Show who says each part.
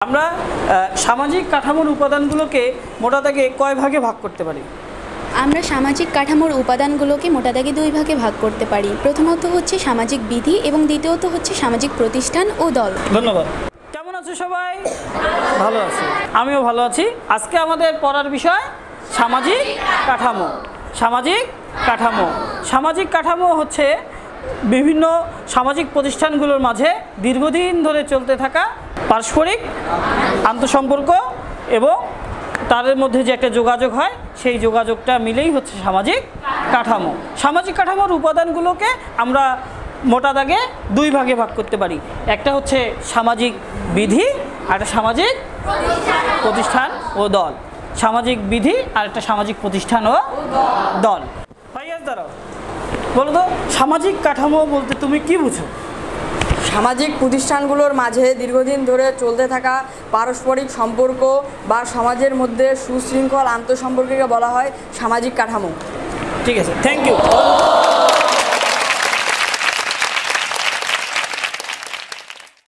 Speaker 1: আমরা সামাজিক কাঠামোর উপাদানগুলোকে মোটা দাগে কয় ভাগে ভাগ করতে পারি?
Speaker 2: আমরা সামাজিক কাঠামোর উপাদানগুলোকে মোটা দাগে দুই ভাগে ভাগ করতে পারি। প্রথমত হচ্ছে সামাজিক বিধি এবং দ্বিতীয়ত হচ্ছে সামাজিক প্রতিষ্ঠান ও দল।
Speaker 1: ধন্যবাদ। কেমন আছো সবাই? ভালো আছি, আমিও ভালো আছি। আজকে আমাদের পড়ার বিষয় সামাজিক কাঠামো। সামাজিক কাঠামো সামাজিক কাঠামো হচ্ছে বিভিন্ন সামাজিক প্রতিষ্ঠানগুলোর মাঝে দীর্ঘদিন ধরে চলতে থাকা পারস্পরিক আন্তঃসম্পর্ক এবং তাদের মধ্যে যে একটা যোগাযোগ হয় সেই যোগাযোগটা মিলেই হচ্ছে সামাজিক কাঠামো। সামাজিক কাঠামোর উপাদানগুলোকে আমরা মোটা দাগে দুই ভাগে ভাগ করতে পারি। একটা হচ্ছে সামাজিক বিধি আর একটা সামাজিক প্রতিষ্ঠান ও দল। সামাজিক বিধি আর একটা সামাজিক প্রতিষ্ঠান ও দল। ভাইয়াস দাঁড়াও, বলো তো সামাজিক কাঠামো বলতে তুমি কি বুঝো?
Speaker 3: সামাজিক প্রতিষ্ঠানগুলোর মাঝে দীর্ঘদিন ধরে চলতে থাকা পারস্পরিক সম্পর্ক বা সমাজের মধ্যে সুশৃঙ্খল আন্তঃসম্পর্ককে বলা হয় সামাজিক কাঠামো।
Speaker 1: ঠিক আছে, থ্যাংক ইউ।